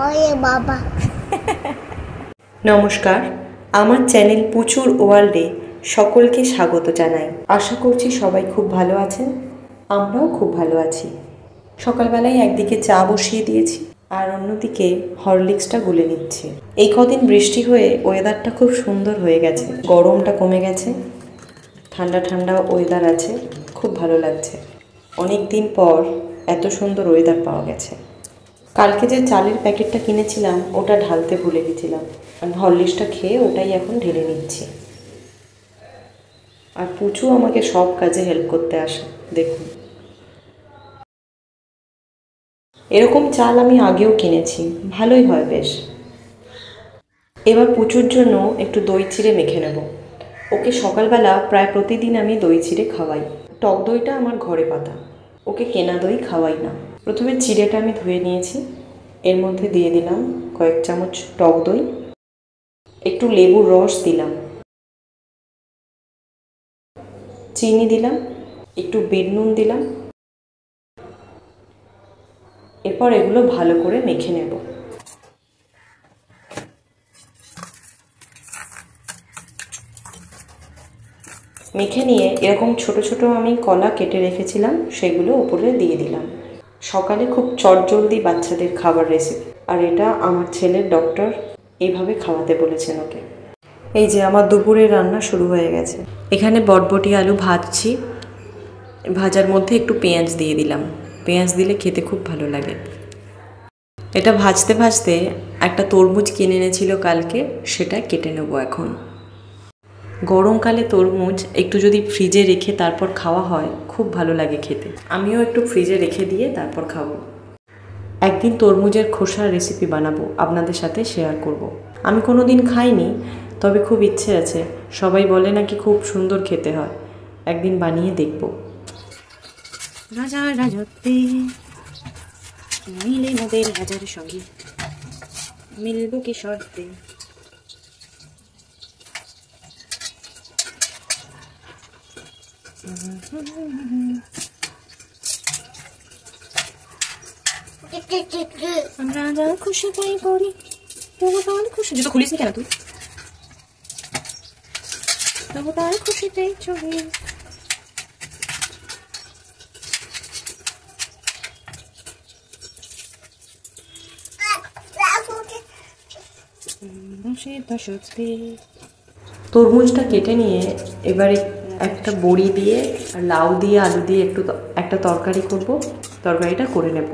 ওরে বাবা। নমস্কার, আমার চ্যানেল পুচুর ওয়ার্ল্ডে সকলকে স্বাগত জানাই। আশা করছি সবাই খুব ভালো আছেন, আমরাও খুব ভালো আছি। সকালবেলায় একদিকে চা বসিয়ে দিয়েছি আর অন্যদিকে হরলিক্সটা গুলে নিচ্ছি। এই কদিন বৃষ্টি হয়ে ওয়েদারটা খুব সুন্দর হয়ে গেছে, গরমটা কমে গেছে, ঠান্ডা ঠান্ডা ওয়েদার আছে, খুব ভালো লাগছে। অনেক দিন পর এত সুন্দর ওয়েদার পাওয়া গেছে। কালকে যে চালের প্যাকেটটা কিনেছিলাম ওটা ঢালতে ভুলে গেছিলাম, আমি হরলিক্সটা খেয়ে ওটাই এখন ঢেলে নিচ্ছি। আর পুচু আমাকে সব কাজে হেল্প করতে আসে, দেখুন। এরকম চাল আমি আগেও কিনেছি, ভালোই হয় বেশ। এবার পুচুর জন্য একটু দই চিড়ে মেখে নেব। ওকে সকালবেলা প্রায় প্রতিদিন আমি দই চিড়ে খাওয়াই। টক দইটা আমার ঘরে পাতা, ওকে কেনা দই খাওয়াই না। প্রথমে চিড়েটা আমি ধুয়ে নিয়েছি, এর মধ্যে দিয়ে দিলাম কয়েক চামচ টক দই, একটু লেবুর রস দিলাম, চিনি দিলাম, একটু বিট নুন দিলাম। এরপর এগুলো ভালো করে মেখে নেব। মেখে নিয়ে এরকম ছোট ছোট আমি কলা কেটে রেখেছিলাম, সেগুলো উপরে দিয়ে দিলাম। সকালে খুব চটজলদি বাচ্চাদের খাবার রেসিপি, আর এটা আমার ছেলের ডক্টর এইভাবে খাওয়াতে বলেছেন ওকে। এই যে আমার দুপুরের রান্না শুরু হয়ে গেছে। এখানে বটবটি আলু ভাজছি, ভাজার মধ্যে একটু পেঁয়াজ দিয়ে দিলাম। পেঁয়াজ দিলে খেতে খুব ভালো লাগে। এটা ভাজতে ভাজতে একটা তরমুজ কিনে এনেছিল কালকে, সেটা কেটে নেব এখন। গরমকালে তরমুজ একটু যদি ফ্রিজে রেখে তারপর খাওয়া হয় খুব ভালো লাগে খেতে। আমিও একটু ফ্রিজে রেখে দিয়ে তারপর খাবো। একদিন তরমুজের খোসার রেসিপি বানাবো, আপনাদের সাথে শেয়ার করব। আমি কোনো দিন খাইনি, তবে খুব ইচ্ছে আছে। সবাই বলে নাকি খুব সুন্দর খেতে হয়, একদিন বানিয়ে দেখব। রাজা রাজত্বে মিলে মোদের রাজার সঙ্গে, মিলব কি শর্তে। আমরা যা খুশি তাই করি, তবু তার খুশি। জুতো খুলিস নি কেন তুই? তবু তার খুশিতেই চলি। তরমুজটা কেটে নিয়ে এবারে একটা বড়ি দিয়ে আর লাউ দিয়ে আলু দিয়ে একটা তরকারি করব। তরকারিটা করে নেব।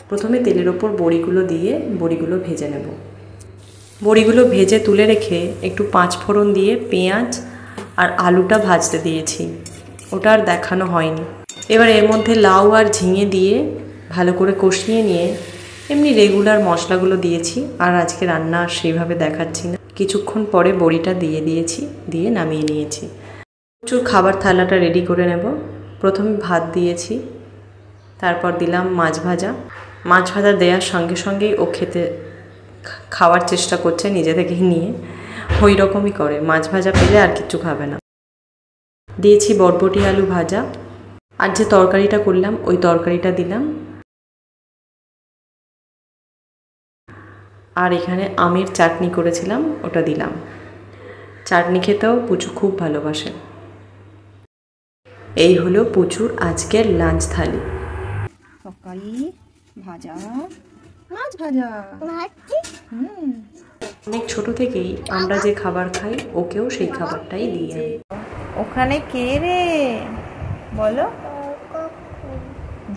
প্রথমে তেলের ওপর বড়িগুলো দিয়ে বড়িগুলো ভেজে নেব। বড়িগুলো ভেজে তুলে রেখে একটু 5 ফোড়ন দিয়ে পেঁয়াজ আর আলুটা ভাজতে দিয়েছি, ওটা আর দেখানো হয়নি। এবার এর মধ্যে লাউ আর ঝিঙে দিয়ে ভালো করে কষিয়ে নিয়ে এমনি রেগুলার মশলাগুলো দিয়েছি, আর আজকে রান্না সেইভাবে দেখাচ্ছি না। কিছুক্ষণ পরে বড়িটা দিয়ে দিয়েছি, দিয়ে নামিয়ে নিয়েছি। প্রচুর খাবার থালাটা রেডি করে নেব। প্রথমে ভাত দিয়েছি, তারপর দিলাম মাছ ভাজা। মাছ ভাজা দেওয়ার সঙ্গে সঙ্গেই ও খাওয়ার চেষ্টা করছে নিজে থেকে নিয়ে, ওই রকমই করে। মাছ ভাজা পেলে আর কিছু খাবে না। দিয়েছি বটবটি আলু ভাজা, আর যে তরকারিটা করলাম ওই তরকারিটা দিলাম। আর এখানে আমের চাটনি করেছিলাম, ওটা দিলাম। চাটনি খেতেও পুচু খুব ভালোবাসে। এই হলো পুচুর আজকের লাঞ্চ থালি। তরকারি, ভাজা, মাছ ভাজা। অনেক ছোট থেকেই আমরা যে খাবার খাই ওকেও সেই খাবারটাই দিয়ে। ওখানে কে রে বলো,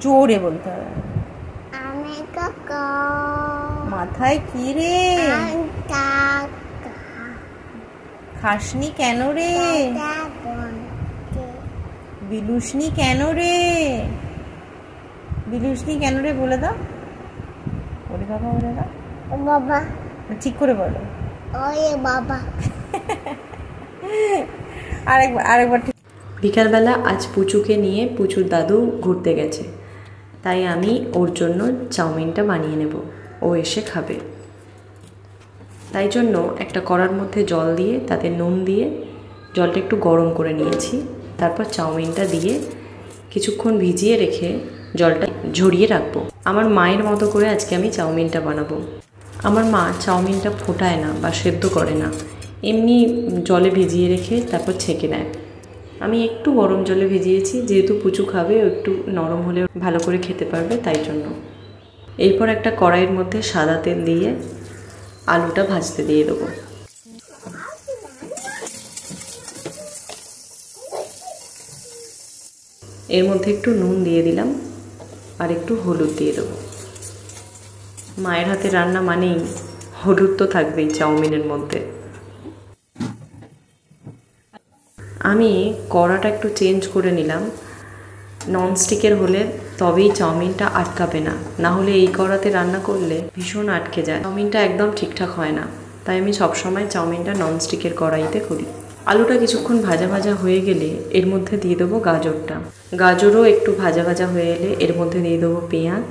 জোরে বলতে হবে। মাথায় কি রে? খাসনি কেন রে? বিলুসনি কেন রে? বিলুসনি কেন রে বলে দাও। ওরে বাবা, ওরে বাবা, ঠিক করে বলো। ওরে বাবা। আরেকবার। বিকালবেলা আজ পুচুকে নিয়ে পুচুর দাদু ঘুরতে গেছে, তাই আমি ওর জন্য চাউমিনটা বানিয়ে নেব, ও এসে খাবে। তাই জন্য একটা কড়ার মধ্যে জল দিয়ে তাতে নুন দিয়ে জলটা একটু গরম করে নিয়েছি। তারপর চাউমিনটা দিয়ে কিছুক্ষণ ভিজিয়ে রেখে জলটা ঝরিয়ে রাখবো। আমার মায়ের মতো করে আজকে আমি চাউমিনটা বানাবো। আমার মা চাউমিনটা ফোটায় না বা সেদ্ধ করে না, এমনি জলে ভিজিয়ে রেখে তারপর ছেঁকে নেয়। আমি একটু গরম জলে ভিজিয়েছি, যেহেতু পুচু খাবে, একটু নরম হলে ভালো করে খেতে পারবে, তাই জন্য। এরপর একটা কড়াইয়ের মধ্যে সাদা তেল দিয়ে আলুটা ভাজতে দিয়ে দেবো। এর মধ্যে একটু নুন দিয়ে দিলাম আর একটু হলুদ দিয়ে দেবো। মায়ের হাতে রান্না মানেই হলুদ তো থাকবেই চাউমিনের মধ্যে। আমি কড়াটা একটু চেঞ্জ করে নিলাম, ননস্টিকের হলে তবেই চাউমিনটা আটকাবে না, না হলে এই কড়াতে রান্না করলে ভীষণ আটকে যায়, চাউমিনটা একদম ঠিকঠাক হয় না। তাই আমি সবসময় চাউমিনটা ননস্টিকের কড়াইতে করি। আলুটা কিছুক্ষণ ভাজা ভাজা হয়ে গেলে এর মধ্যে দিয়ে দেবো গাজরটা। গাজরও একটু ভাজা ভাজা হয়ে এলে এর মধ্যে দিয়ে দেবো পেঁয়াজ,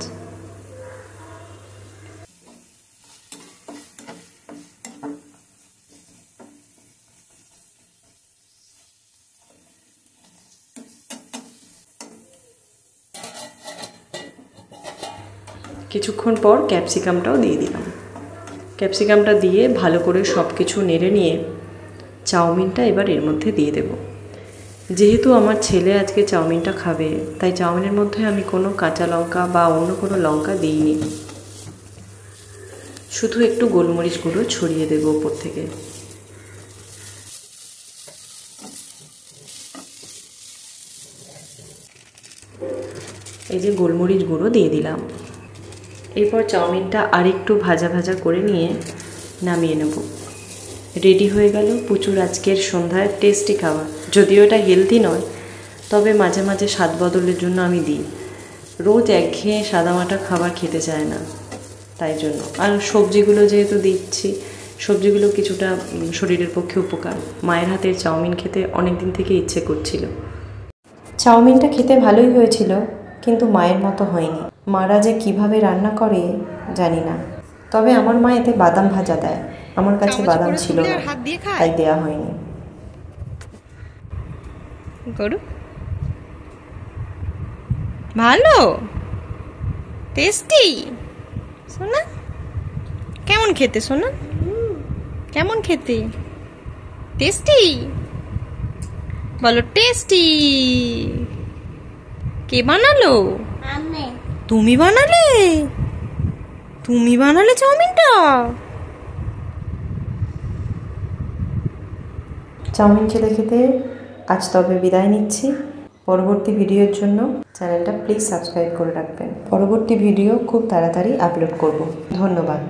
কিছুক্ষণ পর ক্যাপসিকামটাও দিয়ে দিলাম। ক্যাপসিকামটা দিয়ে ভালো করে সব কিছু নেড়ে নিয়ে চাউমিনটা এবার এর মধ্যে দিয়ে দেব। যেহেতু আমার ছেলে আজকে চাউমিনটা খাবে, তাই চাউমিনের মধ্যে আমি কোনো কাঁচা লঙ্কা বা অন্য কোনো লঙ্কা দিইনি, শুধু একটু গোলমরিচ গুঁড়ো ছড়িয়ে দেবো ওপর থেকে। এই যে গোলমরিচ গুঁড়ো দিয়ে দিলাম। এরপর চাউমিনটা আরেকটু ভাজা ভাজা করে নিয়ে নামিয়ে নেব। রেডি হয়ে গেল পুচুর আজকের সন্ধ্যায় টেস্টি খাবার। যদিও এটা হেলদি নয়, তবে মাঝে মাঝে স্বাদ বদলের জন্য আমি দিই। রোজ একঘেয়ে সাদামাটা খাবার খেতে চায় না, তাই জন্য। আর সবজিগুলো যেহেতু দিচ্ছি, সবজিগুলো কিছুটা শরীরের পক্ষে উপকার। মায়ের হাতের চাউমিন খেতে অনেক দিন থেকে ইচ্ছে করছিল। চাউমিনটা খেতে ভালোই হয়েছিল, কিন্তু মায়ের মতো হয়নি। মারা যে কিভাবে রান্না করে জানি না, তবে আমার মা এতে বাদাম ভাজা দেয়। আমার কাছে বাদাম ছিল না, তাই দেওয়া হয়নি। গরু ভালো টেস্টি। সোনা কেমন খেতে? সোনা কেমন খেতে? টেস্টি বলো, টেস্টি। কে বানালো? তুমি বানালে? তুমি বানালে চাউমিনটা? চাউমিন খেতে খেতে আজ তবে বিদায় নিচ্ছি। পরবর্তী ভিডিওর জন্য চ্যানেলটা প্লিজ সাবস্ক্রাইব করে রাখবেন। পরবর্তী ভিডিও খুব তাড়াতাড়ি আপলোড করব। ধন্যবাদ।